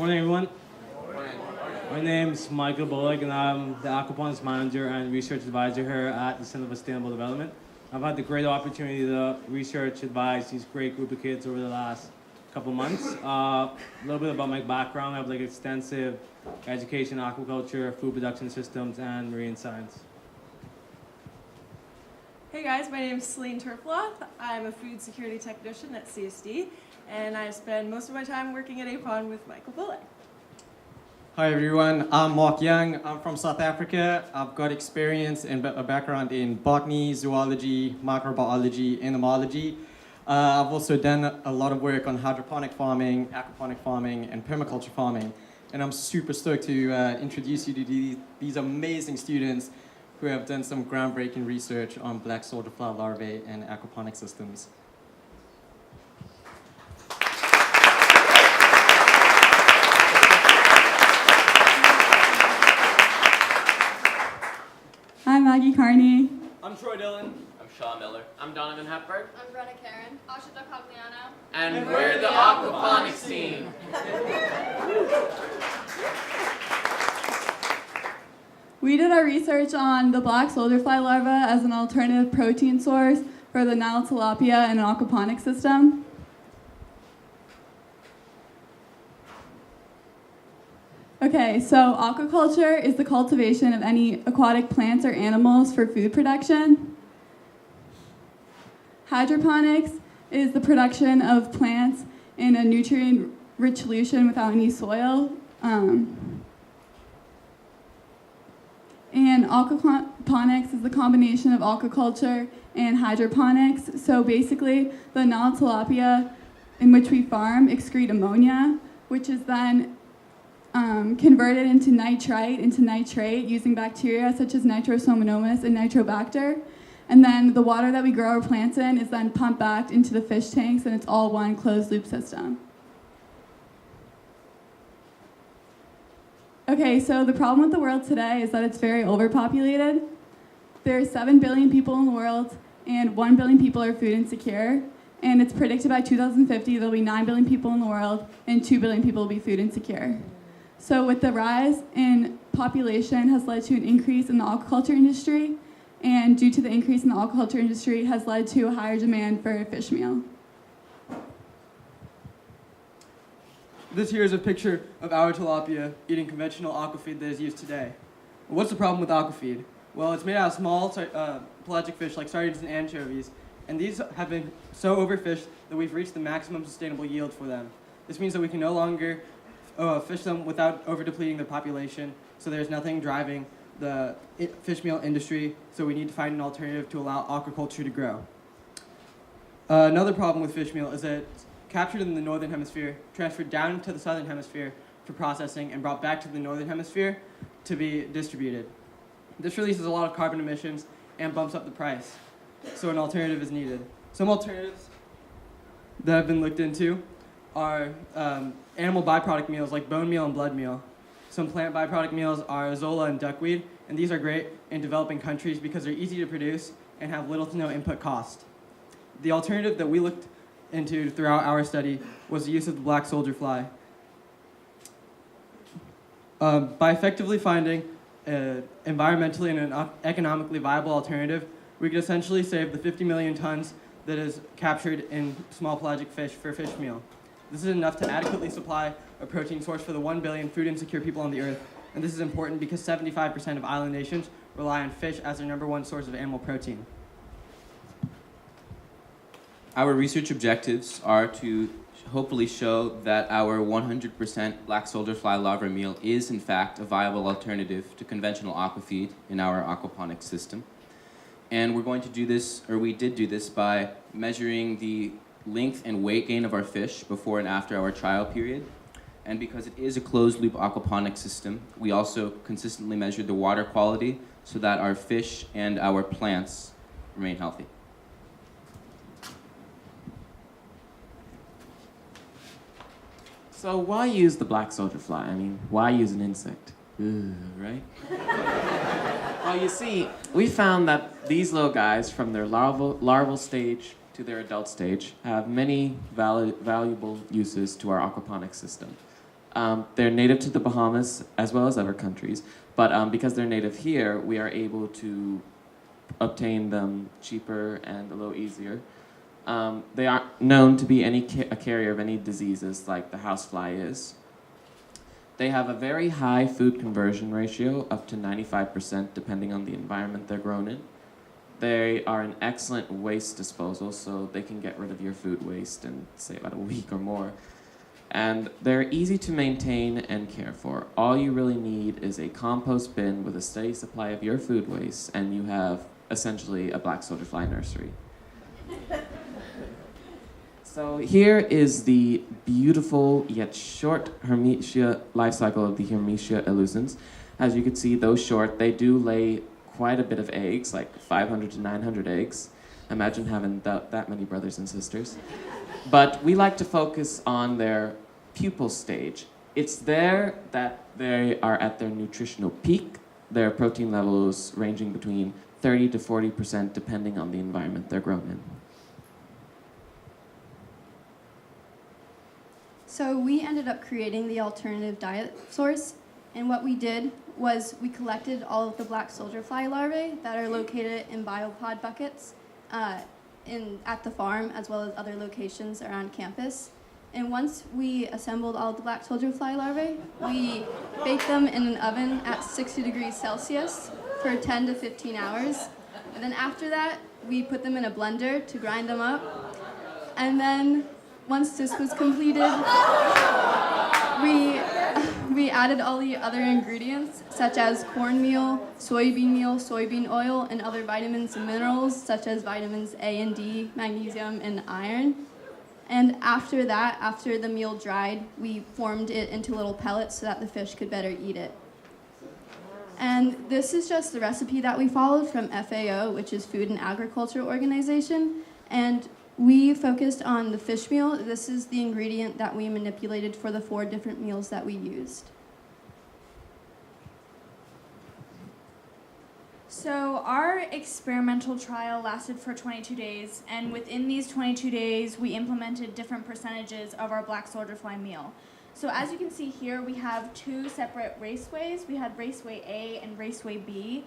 Morning, everyone. My name is Michael Bullock, and I'm the Aquaponics Manager and Research Advisor here at the Center for Sustainable Development. I've had the great opportunity to research, advise these great group of kids over the last couple months. A little bit about my background. I have extensive education, aquaculture, food production systems, and marine science. Hey guys, my name is Celine Turfloth. I'm a food security technician at CSD, and I spend most of my time working at Apon with Michael Bullock. Hi everyone, I'm Mark Young. I'm from South Africa. I've got experience and a background in botany, zoology, microbiology, entomology. I've also done a lot of work on hydroponic farming, aquaponic farming, and permaculture farming. And I'm super stoked to introduce you to these amazing students who have done some groundbreaking research on black soldier fly larvae and aquaponic systems. I'm Maggie Carney. I'm Troy Dillon. I'm Shaw Miller. I'm Donovan Hepburn. I'm Brenna Karen. Ashita Cogliano. And we're the Aquaponics team. We did our research on the black soldier fly larva as an alternative protein source for the Nile tilapia in an aquaponic system. Okay, so aquaculture is the cultivation of any aquatic plants or animals for food production. Hydroponics is the production of plants in a nutrient-rich solution without any soil. And aquaponics is the combination of aquaculture and hydroponics. So basically, the Nile tilapia in which we farm excrete ammonia, which is then converted into nitrate using bacteria such as Nitrosomonas and Nitrobacter. And then the water that we grow our plants in is then pumped back into the fish tanks, and it's all one closed loop system. Okay, so the problem with the world today is that it's very overpopulated. There are 7 billion people in the world, and 1 billion people are food insecure. And it's predicted by 2050 there'll be 9 billion people in the world, and 2 billion people will be food insecure. So with the rise in population has led to an increase in the aquaculture industry, and due to the increase in the aquaculture industry has led to a higher demand for fish meal. This here is a picture of our tilapia eating conventional aquafeed that is used today. What's the problem with aquafeed? Well, it's made out of small pelagic fish like sardines and anchovies, and these have been so overfished that we've reached the maximum sustainable yield for them. This means that we can no longer fish them without over-depleting their population, so there's nothing driving the fish meal industry, so we need to find an alternative to allow aquaculture to grow. Another problem with fish meal is that it's captured in the northern hemisphere, transferred down to the southern hemisphere for processing, and brought back to the northern hemisphere to be distributed. This releases a lot of carbon emissions and bumps up the price, so an alternative is needed. Some alternatives that have been looked into are animal byproduct meals like bone meal and blood meal. Some plant byproduct meals are azolla and duckweed, and these are great in developing countries because they're easy to produce and have little to no input cost. The alternative that we looked into throughout our study was the use of the black soldier fly. By effectively finding an environmentally and an economically viable alternative, we could essentially save the 50 million tons that is captured in small pelagic fish for fish meal. This is enough to adequately supply a protein source for the 1 billion food insecure people on the earth, and this is important because 75% of island nations rely on fish as their #1 source of animal protein. Our research objectives are to hopefully show that our 100% black soldier fly larva meal is in fact a viable alternative to conventional aquafeed in our aquaponics system. And we're going to do this, or we did do this, by measuring the length and weight gain of our fish before and after our trial period. And because it is a closed-loop aquaponics system, we also consistently measured the water quality so that our fish and our plants remain healthy. So why use the black soldier fly? I mean, why use an insect? Right? Well, you see, we found that these little guys, from their larval stage to their adult stage, have many valuable uses to our aquaponics system. They're native to the Bahamas as well as other countries, but because they're native here, we are able to obtain them cheaper and a little easier. They aren't known to be a carrier of any diseases like the housefly is. They have a very high food conversion ratio, up to 95%, depending on the environment they're grown in. They are an excellent waste disposal, so they can get rid of your food waste in, say, about a week or more. And they're easy to maintain and care for. All you really need is a compost bin with a steady supply of your food waste, and you have essentially a black soldier fly nursery. So here is the beautiful yet short Hermetia life cycle of the Hermetia illucens. As you can see, though short, they do lay quite a bit of eggs, like 500 to 900 eggs. Imagine having that many brothers and sisters. But we like to focus on their pupal stage. It's there that they are at their nutritional peak, their protein levels ranging between 30 to 40% depending on the environment they're grown in. So we ended up creating the alternative diet source, and what we did was we collected all of the black soldier fly larvae that are located in biopod buckets at the farm as well as other locations around campus. And once we assembled all of the black soldier fly larvae, we baked them in an oven at 60 degrees Celsius for 10 to 15 hours. And then after that, we put them in a blender to grind them up. And then once this was completed, we added all the other ingredients, such as cornmeal, soybean oil, and other vitamins and minerals, such as vitamins A and D, magnesium, and iron. And after that, after the meal dried, we formed it into little pellets so that the fish could better eat it. And this is just the recipe that we followed from FAO, which is Food and Agriculture Organization. And we focused on the fish meal. This is the ingredient that we manipulated for the 4 different meals that we used. So our experimental trial lasted for 22 days, and within these 22 days, we implemented different percentages of our black soldier fly meal. So as you can see here, we have 2 separate raceways. We had raceway A and raceway B.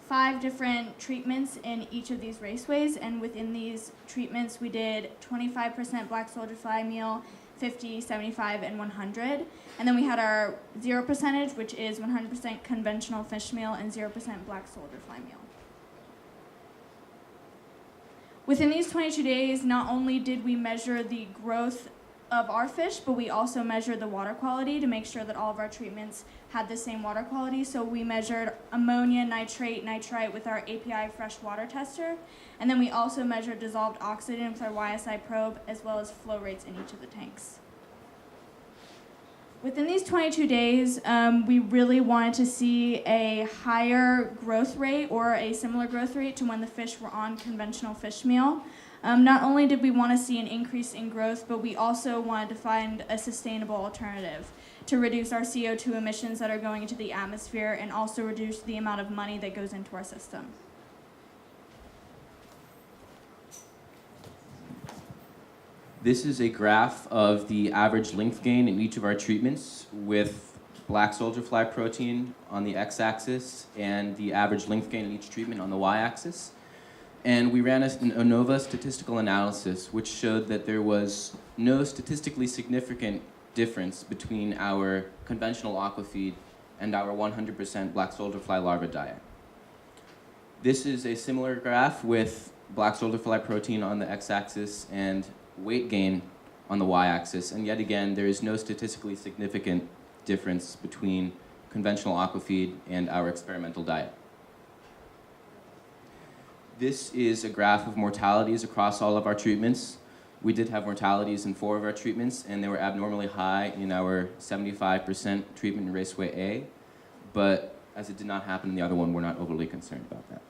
5 different treatments in each of these raceways, and within these treatments we did 25% black soldier fly meal, 50, 75, and 100. And then we had our 0%, which is 100% conventional fish meal and 0% black soldier fly meal. Within these 22 days, not only did we measure the growth of our fish, but we also measured the water quality to make sure that all of our treatments had the same water quality. So we measured ammonia, nitrate, nitrite with our API fresh water tester. And then we also measured dissolved oxygen with our YSI probe, as well as flow rates in each of the tanks. Within these 22 days, we really wanted to see a higher growth rate or a similar growth rate to when the fish were on conventional fish meal. Not only did we want to see an increase in growth, but we also wanted to find a sustainable alternative to reduce our CO2 emissions that are going into the atmosphere and also reduce the amount of money that goes into our system. This is a graph of the average length gain in each of our treatments with black soldier fly protein on the x-axis and the average length gain in each treatment on the y-axis. And we ran an ANOVA statistical analysis which showed that there was no statistically significant difference between our conventional aquafeed and our 100% black soldier fly larva diet. This is a similar graph with black soldier fly protein on the x-axis and weight gain on the y-axis, and yet again there is no statistically significant difference between conventional aquafeed and our experimental diet. This is a graph of mortalities across all of our treatments. We did have mortalities in 4 of our treatments, and they were abnormally high in our 75% treatment in Raceway A, but as it did not happen in the other one, we're not overly concerned about that.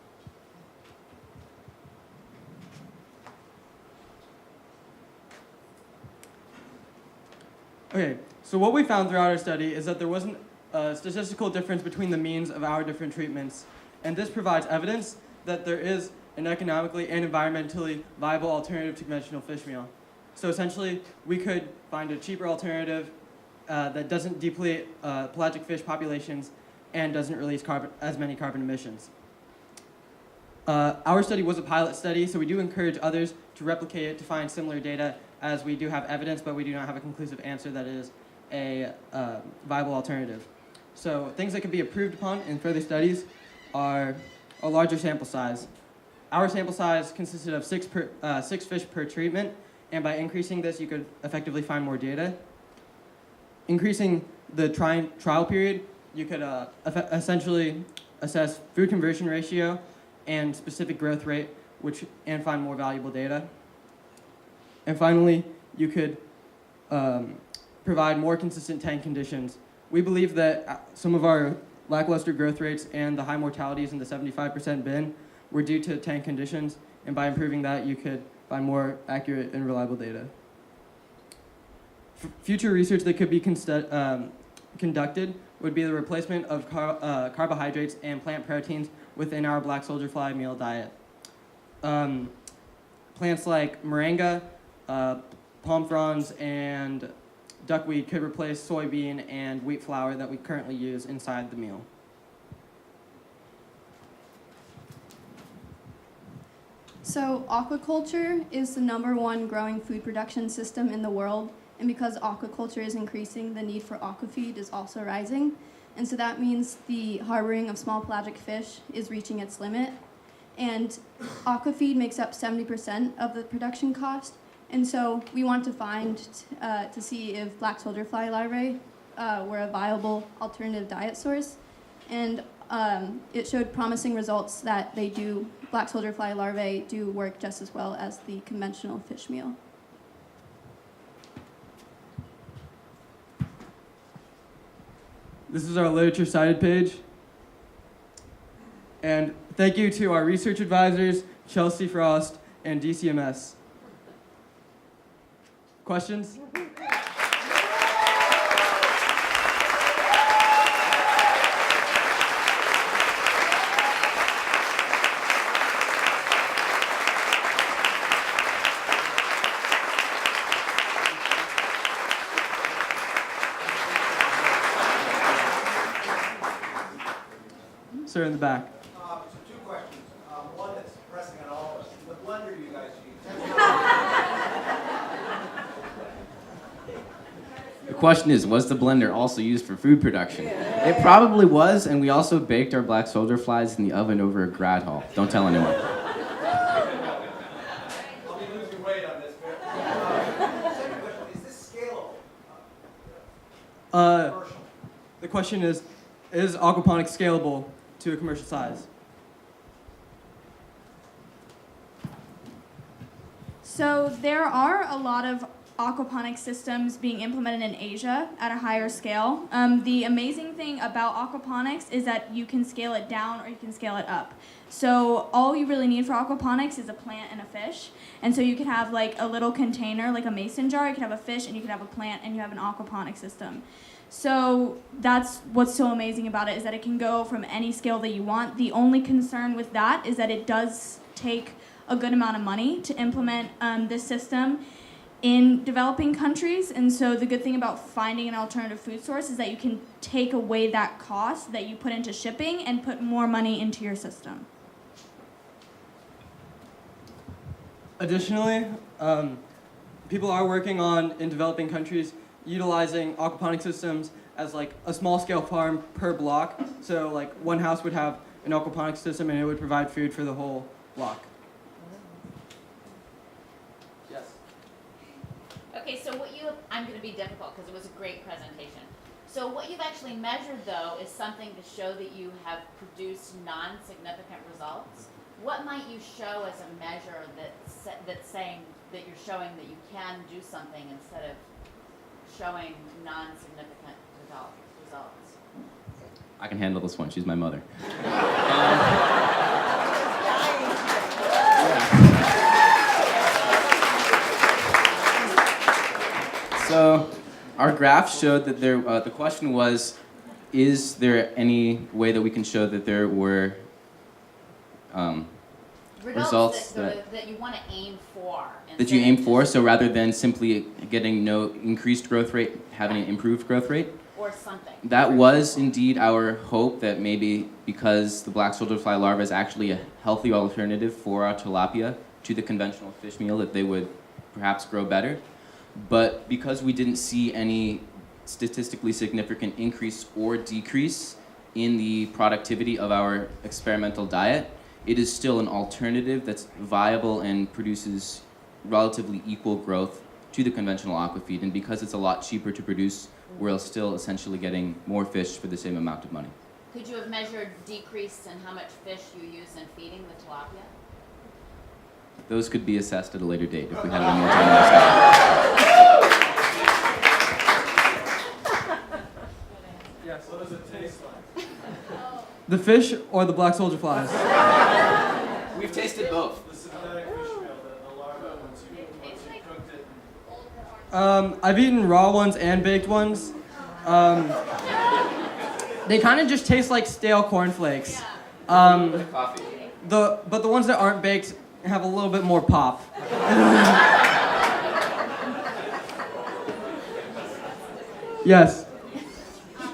Okay, so what we found throughout our study is that there wasn't a statistical difference between the means of our different treatments, and this provides evidence that there is an economically and environmentally viable alternative to conventional fish meal. So essentially, we could find a cheaper alternative that doesn't deplete pelagic fish populations and doesn't release as many carbon emissions. Our study was a pilot study, so we do encourage others to replicate it to find similar data, as we do have evidence, but we do not have a conclusive answer that is a viable alternative. So things that can be improved upon in further studies are a larger sample size. Our sample size consisted of 6 fish per treatment, and by increasing this, you could effectively find more data. Increasing the trial period, you could essentially assess food conversion ratio and specific growth rate, and find more valuable data. And finally, you could provide more consistent tank conditions. We believe that some of our lackluster growth rates and the high mortalities in the 75% bin were due to tank conditions, and by improving that, you could find more accurate and reliable data. Future research that could be conducted would be the replacement of carbohydrates and plant proteins within our black soldier fly meal diet. Plants like moringa, palm fronds, and duckweed could replace soybean and wheat flour that we currently use inside the meal. So aquaculture is the #1 growing food production system in the world, and because aquaculture is increasing, the need for aquafeed is also rising. And so that means the harboring of small pelagic fish is reaching its limit. And aquafeed makes up 70% of the production cost. And so we want to find, to see if black soldier fly larvae were a viable alternative diet source. And it showed promising results that black soldier fly larvae do work just as well as the conventional fish meal. This is our literature cited page. And thank you to our research advisors, Chelsea Frost and DCMS. Questions? Sir, in the back. So 2 questions. One that's pressing on all of us. The blender you guys use. The question is, was the blender also used for food production? It probably was, and we also baked our black soldier flies in the oven over a grad hall. Don't tell anyone. I'll be losing weight on this. Second question, is this scalable? Commercial. The question is aquaponics scalable to a commercial size? So there are a lot of aquaponics systems being implemented in Asia at a higher scale. The amazing thing about aquaponics is that you can scale it down or you can scale it up. So all you really need for aquaponics is a plant and a fish. And so you could have like a little container, like a mason jar, you could have a fish and you could have a plant and you have an aquaponics system. So that's what's so amazing about it, is that it can go from any scale that you want. The only concern with that is that it does take a good amount of money to implement this system in developing countries. And so the good thing about finding an alternative food source is that you can take away that cost that you put into shipping and put more money into your system. Additionally, people are working on, in developing countries, utilizing aquaponic systems as like a small scale farm per block. So like one house would have an aquaponic system and it would provide food for the whole block. Yes. Okay, so I'm going to be difficult because it was a great presentation. So what you've actually measured, though, is something to show that you have produced non-significant results. What might you show as a measure that's saying that you're showing that you can do something instead of showing non-significant results? I can handle this one. She's my mother. So our graph showed that the question was, is there any way that we can show that there were results that you want to aim for. that you aim for. So rather than simply getting no increased growth rate, having an improved growth rate. Or something. That was indeed our hope, that maybe because the black soldier fly larva is actually a healthy alternative for our tilapia to the conventional fish meal, that they would perhaps grow better. But because we didn't see any statistically significant increase or decrease in the productivity of our experimental diet, it is still an alternative that's viable and produces relatively equal growth to the conventional aquafeed. And because it's a lot cheaper to produce, we're still essentially getting more fish for the same amount of money. Could you have measured decrease in how much fish you use in feeding the tilapia? Those could be assessed at a later date if we had a little more time to discuss. Yes. What does it taste like? The fish or the black soldier flies? We've tasted both. The synthetic fish meal, the larva, once you cooked it. I've eaten raw ones and baked ones. They kind of just taste like stale cornflakes. Coffee. But the ones that aren't baked have a little bit more pop. Yes. I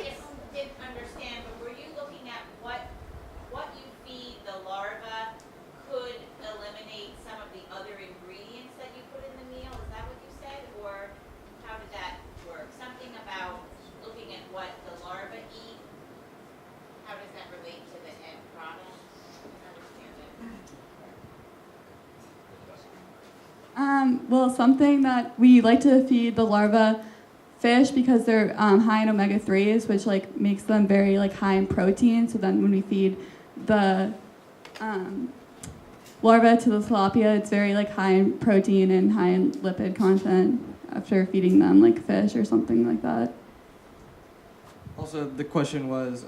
just didn't understand, but were you looking at what you feed the larva could eliminate some of the other ingredients that you put in the meal? Is that what you said? Or how did that work? Something about looking at what the larva eat. How does that relate to the end product? I don't understand it. Well, something that we like to feed the larva fish because they're high in omega-3s, which like makes them very like high in protein. So then when we feed the larva to the tilapia, it's very like high in protein and high in lipid content after feeding them like fish or something like that. Also, the question was,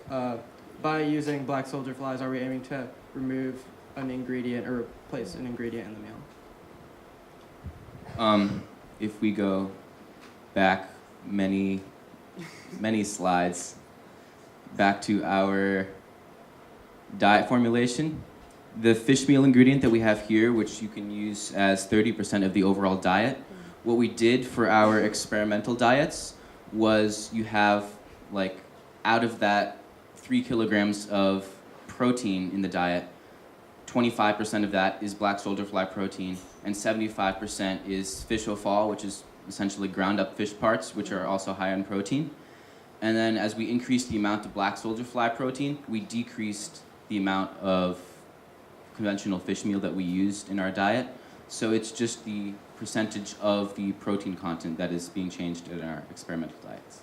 by using black soldier flies, are we aiming to remove an ingredient or replace an ingredient in the meal? If we go back many slides, back to our diet formulation, the fish meal ingredient that we have here, which you can use as 30% of the overall diet, what we did for our experimental diets was you have, like, out of that 3 kilograms of protein in the diet, 25% of that is black soldier fly protein, and 75% is fish offal, which is essentially ground up fish parts, which are also high in protein. And then as we increased the amount of black soldier fly protein, we decreased the amount of conventional fish meal that we used in our diet. So it's just the percentage of the protein content that is being changed in our experimental diets.